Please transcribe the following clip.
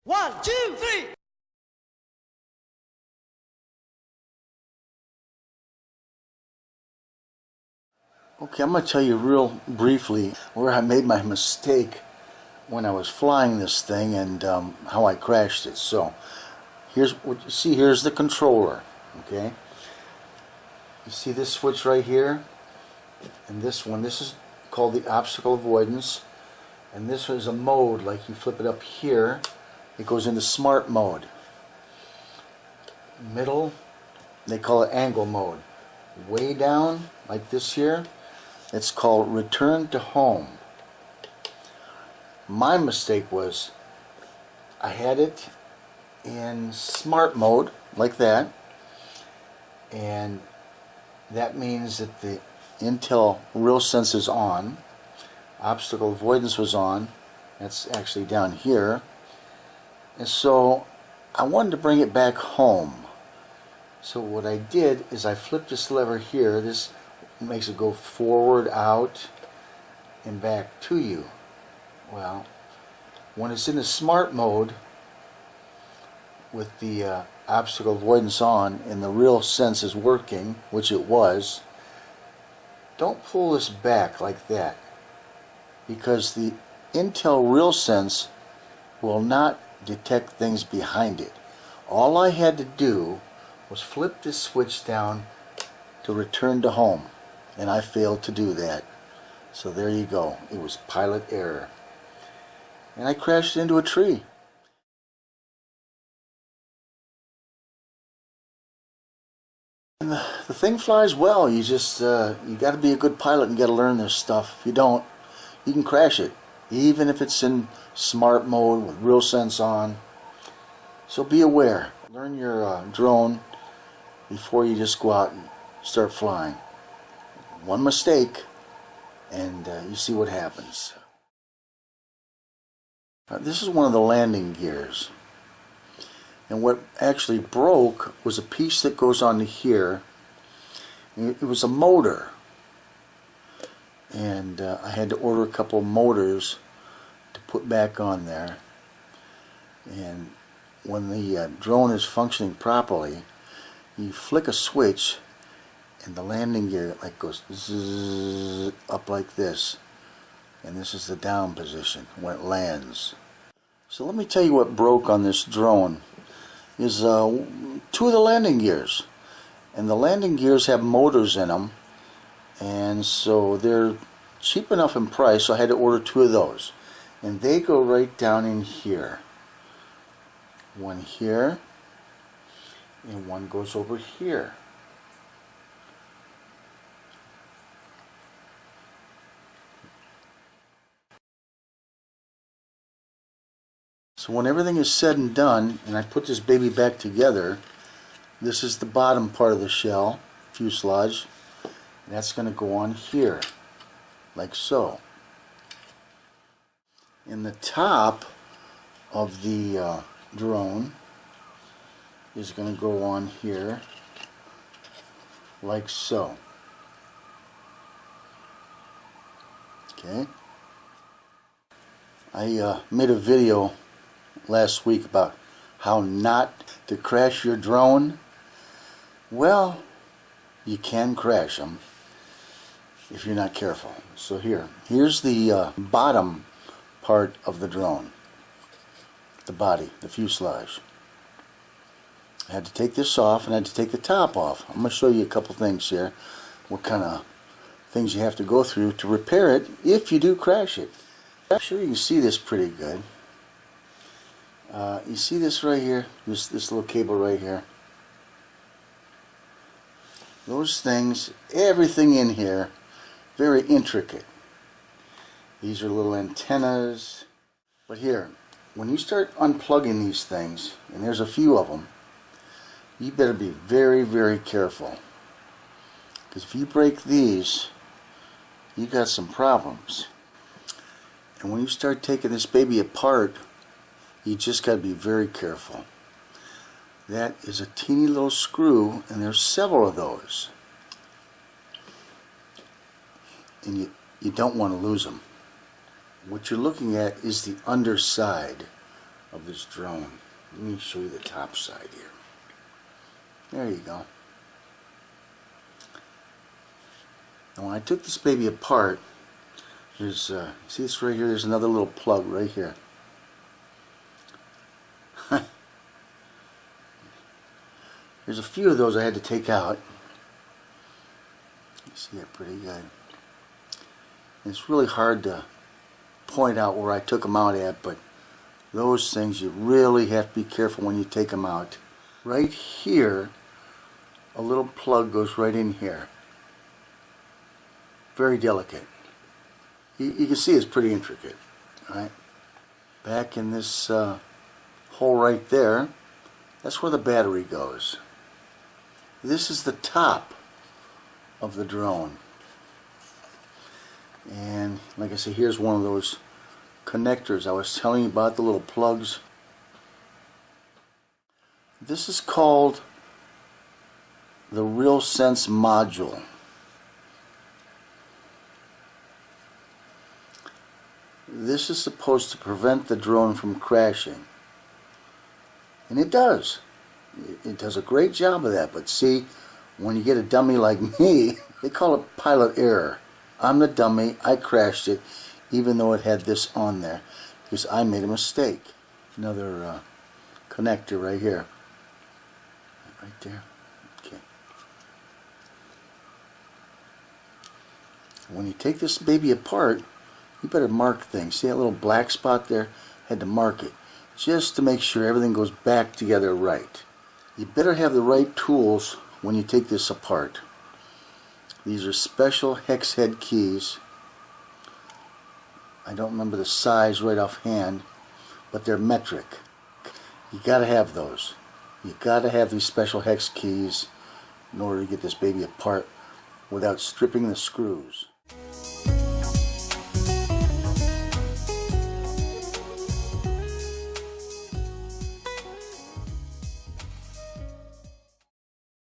One, two, three. Okay, I'm going to tell you real briefly where I made my mistake when I was flying this thing and how I crashed it. So, here's what you see. Here's the controller. Okay, you see this switch right here, and this one. This is called the obstacle avoidance, and this is a mode. Like you flip it up here, it goes into smart mode. Middle, they call it angle mode. Way down, like this here, it's called return to home. My mistake was I had it in smart mode like that, and that means that the Intel RealSense is on, obstacle avoidance was on, that's actually down here, and so I wanted to bring it back home. So what I did is I flipped this lever here. This makes it go forward, out, and back to you. Well, when it's in the smart mode with the obstacle avoidance on and the RealSense is working, which it was, don't pull this back like that, because the Intel RealSense will not detect things behind it. All I had to do was flip this switch down to return to home, and I failed to do that. So there you go. It was pilot error. And I crashed into a tree. And the thing flies well. You just you got to be a good pilot and got to learn this stuff. If you don't, you can crash it, even if it's in smart mode with RealSense on. So be aware. Learn your drone before you just go out and start flying. One mistake, and you see what happens. This is one of the landing gears, and what actually broke was a piece that goes onto here. It was a motor, and I had to order a couple of motors to put back on there. And when the drone is functioning properly, you flick a switch and the landing gear like goes zzz, up like this, and this is the down position when it lands. So let me tell you what broke on this drone is two of the landing gears, and the landing gears have motors in them, and so they're cheap enough in price, so I had to order two of those, and they go right down in here. One here and one goes over here. So when everything is said and done, and I put this baby back together, this is the bottom part of the shell, fuselage, and that's going to go on here, like so. In the top of the drone is going to go on here, like so. Okay. I made a video last week about how not to crash your drone. Well, you can crash them if you're not careful. So here's the bottom part of the drone, the body, the fuselage. I had to take this off and I had to take the top off. I'm going to show you a couple things here, what kind of things you have to go through to repair it if you do crash it. I'm sure you can see this pretty good. You see this right here, this little cable right here. Those things, everything in here, very intricate. These are little antennas. But here, when you start unplugging these things, and there's a few of them, you better be very, very careful. Because if you break these, you got some problems. And when you start taking this baby apart, you just got to be very careful. That is a teeny little screw, and there's several of those. And you don't want to lose them. What you're looking at is the underside of this drone. Let me show you the top side here. There you go. Now when I took this baby apart, there's, see this right here? There's another little plug right here. There's a few of those I had to take out. You see it pretty good. It's really hard to point out where I took them out at, but those things you really have to be careful when you take them out. Right here, a little plug goes right in here. Very delicate. You can see it's pretty intricate. Right? Back in this hole right there, that's where the battery goes. This is the top of the drone. And like I said, here's one of those connectors I was telling you about, the little plugs. This is called the RealSense module. This is supposed to prevent the drone from crashing. And it does. It does a great job of that. But see, when you get a dummy like me, they call it pilot error. I'm the dummy. I crashed it, even though it had this on there, because I made a mistake. Another connector right here. Right there. Okay. When you take this baby apart, you better mark things. See that little black spot there? Had to mark it, just to make sure everything goes back together right. You better have the right tools when you take this apart. These are special hex head keys. I don't remember the size right offhand, but they're metric. You gotta have those. You gotta have these special hex keys in order to get this baby apart without stripping the screws.